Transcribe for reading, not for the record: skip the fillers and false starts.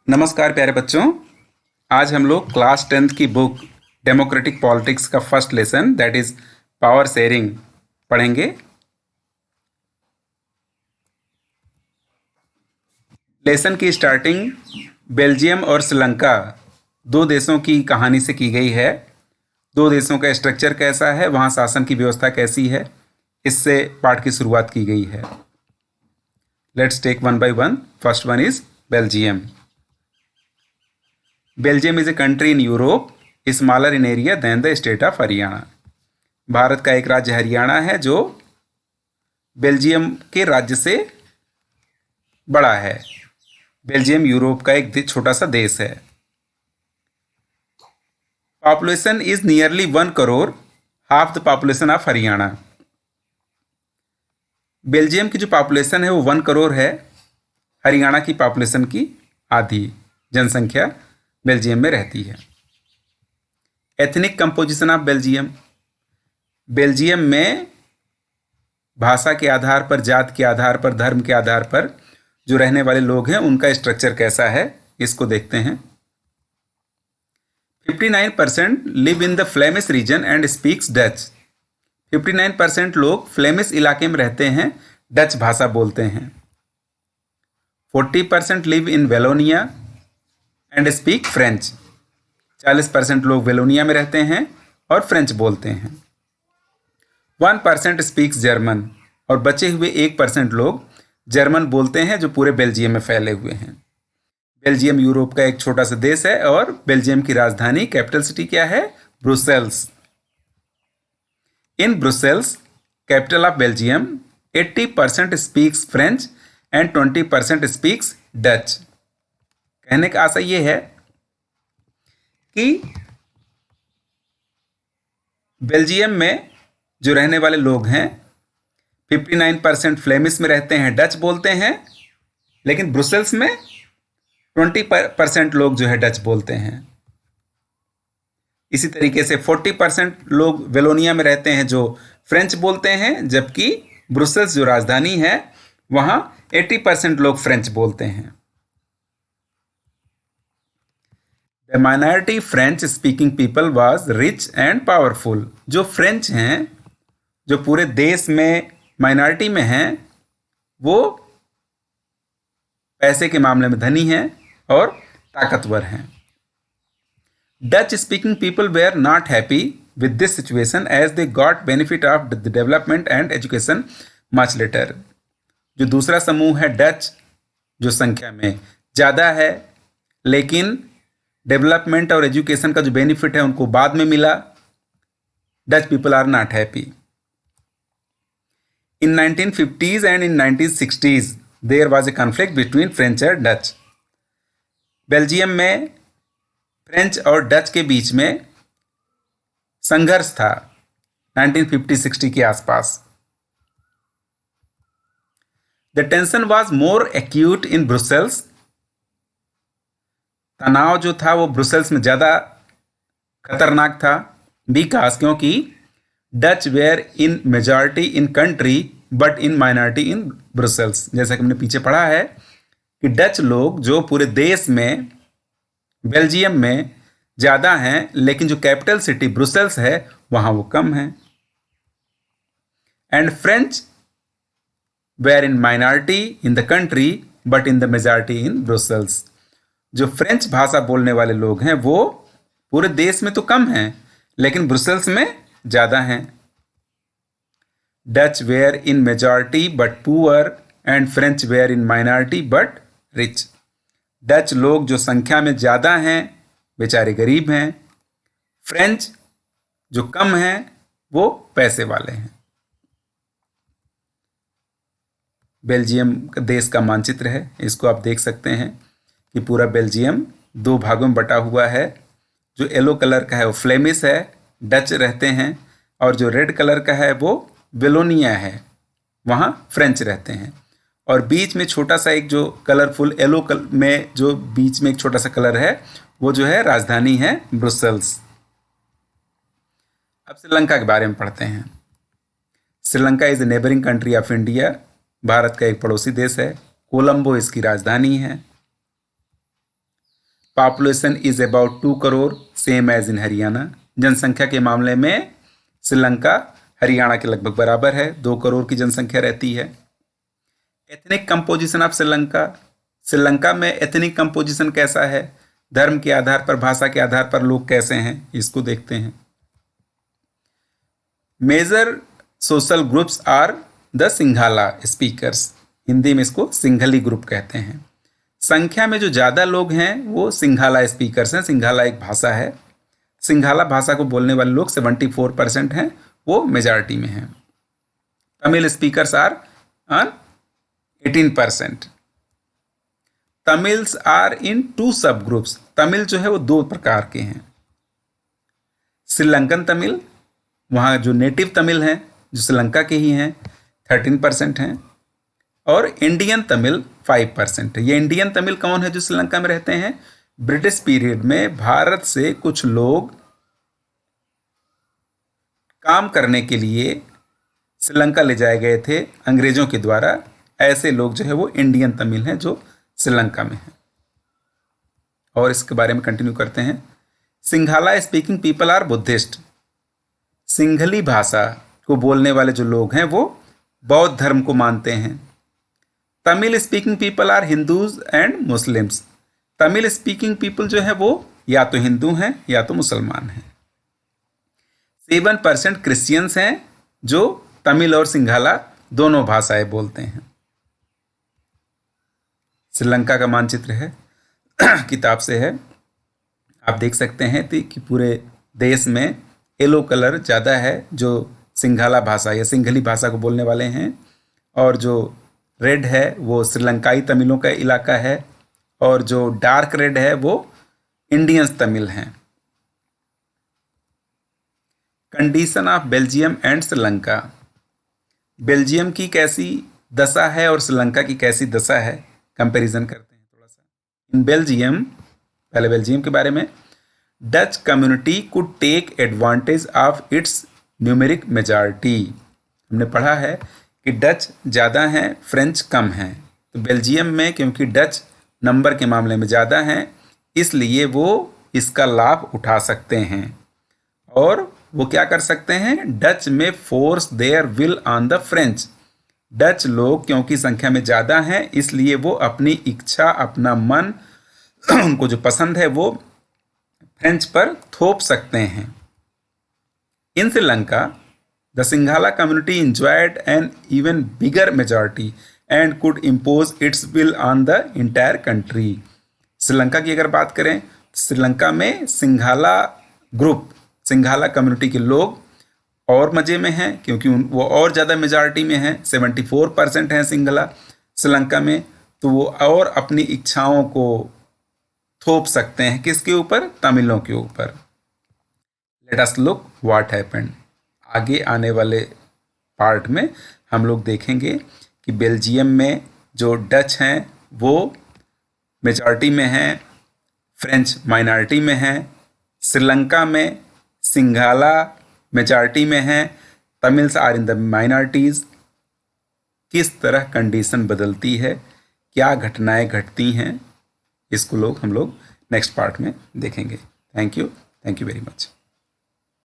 नमस्कार प्यारे बच्चों। आज हम लोग क्लास 10th की बुक डेमोक्रेटिक पॉलिटिक्स का first lesson that is power sharing पढ़ेंगे। लेसन की स्टार्टिंग बेल्जियम और श्रीलंका दो देशों की कहानी से की गई है। दो देशों का स्ट्रक्चर कैसा है, वहाँ शासन की व्यवस्था कैसी है, इससे पाठ की शुरुआत की गई है। Let's take one by one. First one is Belgium. Belgium is a country in Europe, smaller in area than the state of Haryana. Bharat का एक राज्य हरियाणा है जो बेल्जियम के राज्य से बड़ा है। बेल्जियम यूरोप का एक छोटा सा देश है। Population is nearly 1 crore, half the population of Haryana. Belgium की जो पॉपुलेशन है वो 1 करोड़ है, हरियाणा की पॉपुलेशन की आधी जनसंख्या बेल्जियम में रहती है। Ethnic composition of Belgium. Belgium में भाषा के आधार पर, जात के आधार पर, धर्म के आधार पर जो रहने वाले लोग हैं उनका स्ट्रक्चर कैसा है, इसको देखते हैं। 59% live in the Flemish region and speaks Dutch. 59% लोग फ्लेमिश इलाके में रहते हैं, डच भाषा बोलते हैं। 40% live in Wallonia and speak French. 40% लोग वेलोनिया में रहते हैं और फ्रेंच बोलते हैं। 1% स्पीक्स जर्मन, और बचे हुए 1% लोग जर्मन बोलते हैं जो पूरे बेल्जियम में फैले हुए हैं। बेल्जियम यूरोप का एक छोटा सा देश है और बेल्जियम की राजधानी, कैपिटल सिटी क्या है? Brussels. In Brussels, capital of Belgium, 80% speaks French and 20% speaks Dutch. कहने का आशय ये है कि बेल्जियम में जो रहने वाले लोग हैं 59% फ्लेमिश में रहते हैं, डच बोलते हैं, लेकिन ब्रुसेल्स में 20% लोग जो है डच बोलते हैं। इसी तरीके से 40% लोग वेलोनिया में रहते हैं जो फ्रेंच बोलते हैं, जबकि ब्रुसेल्स जो राजधानी है वहाँ 80% लोग फ्रेंच बोलते हैं। The minority French speaking people was rich and powerful। जो फ्रेंच हैं, जो पूरे देश में माइनॉरिटी में हैं, वो पैसे के मामले में धनी हैं और ताकतवर हैं। Dutch speaking people were not happy with this situation as they got benefit of the development and education much later. जो दूसरा समूह है डच, जो संख्या में ज़्यादा है, लेकिन डेवलपमेंट और एजुकेशन का जो बेनिफिट है उनको बाद में मिला। Dutch people are not happy. In 1950s and in 1960s there was a conflict between French और डच। बेल्जियम में फ्रेंच और डच के बीच में संघर्ष था 1950-60 के आसपास। The tension was more acute in Brussels. तनाव जो था वो ब्रुसेल्स में ज़्यादा खतरनाक था, बिकॉज क्योंकि Dutch were in majority in country but in minority in Brussels. जैसा कि हमने पीछे पढ़ा है कि डच लोग जो पूरे देश में बेल्जियम में ज़्यादा हैं, लेकिन जो कैपिटल सिटी ब्रुसेल्स है वहाँ वो कम हैं। And French were in minority in the country but in the majority in Brussels. जो फ्रेंच भाषा बोलने वाले लोग हैं वो पूरे देश में तो कम हैं, लेकिन ब्रुसेल्स में ज़्यादा हैं। Dutch were in majority but poor and French were in minority but rich. Dutch लोग जो संख्या में ज़्यादा हैं बेचारे गरीब हैं, फ्रेंच जो कम हैं वो पैसे वाले हैं। बेल्जियम देश का मानचित्र है, इसको आप देख सकते हैं कि पूरा बेल्जियम 2 भागों में बटा हुआ है। जो येलो कलर का है वो फ्लेमिश है, डच रहते हैं, और जो रेड कलर का है वो वेलोनिया है, वहाँ फ्रेंच रहते हैं। और बीच में छोटा सा एक जो कलरफुल येलो में जो बीच में एक छोटा सा कलर है वो जो है राजधानी है ब्रुसेल्स। अब श्रीलंका के बारे में पढ़ते हैं। Sri Lanka is a neighbouring country of India. Bharat का एक पड़ोसी देश है। कोलंबो इसकी राजधानी है। Population is about 2 crore, same as in Haryana. जनसंख्या के मामले में श्रीलंका हरियाणा के लगभग बराबर है, 2 करोड़ की जनसंख्या रहती है। Ethnic composition of Sri Lanka, Sri Lanka में एथनिक कंपोजिशन कैसा है, धर्म के आधार पर, भाषा के आधार पर लोग कैसे हैं, इसको देखते हैं। Major social groups are the Sinhala speakers, Hindi में इसको सिंघली ग्रुप कहते हैं। संख्या में जो ज़्यादा लोग हैं वो सिंघाला स्पीकर्स हैं। सिंघाला एक भाषा है, सिंघाला भाषा को बोलने वाले लोग 74% हैं, वो मेजॉरिटी में हैं। Tamil speakers are 18%। Tamils are in 2 sub groups, Tamil जो है वो 2 प्रकार के हैं। श्रीलंकन तमिल, वहाँ जो नेटिव तमिल हैं जो श्रीलंका के ही हैं, 13% हैं, और इंडियन तमिल 5% है। ये इंडियन तमिल कौन है जो श्रीलंका में रहते हैं? ब्रिटिश पीरियड में भारत से कुछ लोग काम करने के लिए श्रीलंका ले जाए गए थे अंग्रेजों के द्वारा। ऐसे लोग जो है वो इंडियन तमिल हैं जो श्रीलंका में हैं। और इसके बारे में कंटिन्यू करते हैं। Sinhala speaking people are Buddhist, Sinhali भाषा को बोलने वाले जो लोग हैं वो बौद्ध धर्म को मानते हैं। Tamil speaking people are Hindus and Muslims, Tamil speaking people जो है वो या तो हिंदू हैं या तो मुसलमान हैं। 7% क्रिश्चियंस हैं जो तमिल और सिंघाला दोनों भाषाएं बोलते हैं। श्रीलंका का मानचित्र है किताब से है, आप देख सकते हैं कि पूरे देश में येलो कलर ज़्यादा है जो सिंघाला भाषा या सिंघली भाषा को बोलने वाले हैं, और जो रेड है वो श्रीलंकाई तमिलों का इलाका है, और जो डार्क रेड है वो इंडियंस तमिल हैं। Condition of Belgium and Sri Lanka, Belgium की कैसी दशा है और श्रीलंका की कैसी दशा है, कंपैरिजन करते हैं थोड़ा सा। इन बेल्जियम, पहले बेल्जियम के बारे में, Dutch community could take advantage of its numeric majority, हमने पढ़ा है कि डच ज़्यादा हैं, फ्रेंच कम हैं। तो बेल्जियम में क्योंकि डच नंबर के मामले में ज़्यादा हैं, इसलिए वो इसका लाभ उठा सकते हैं। और वो क्या कर सकते हैं? डच में force their will on the French, Dutch लोग क्योंकि संख्या में ज़्यादा हैं इसलिए वो अपनी इच्छा, अपना मन उनको जो पसंद है वो फ्रेंच पर थोप सकते हैं। इन Sri Lanka the Sinhala community enjoyed an even bigger majority and could impose its will on the entire country। Sri Lanka की अगर बात करें, श्रीलंका में सिंघाला ग्रुप, सिंघाला कम्युनिटी के लोग और मज़े में हैं क्योंकि वो और ज़्यादा मेजॉरिटी में हैं, 74% हैं सिंघला श्रीलंका में, तो वो और अपनी इच्छाओं को थोप सकते हैं किसके ऊपर? तमिलों के ऊपर। Let us look what happened. आगे आने वाले पार्ट में हम लोग देखेंगे कि बेल्जियम में जो डच हैं वो मेजॉरिटी में हैं, फ्रेंच माइनॉरिटी में हैं, श्रीलंका में सिंघाला मेजॉरिटी में हैं, Tamils are in the minorities. किस तरह कंडीशन बदलती है, क्या घटनाएं घटती हैं, इसको हम लोग नेक्स्ट पार्ट में देखेंगे। Thank you very much.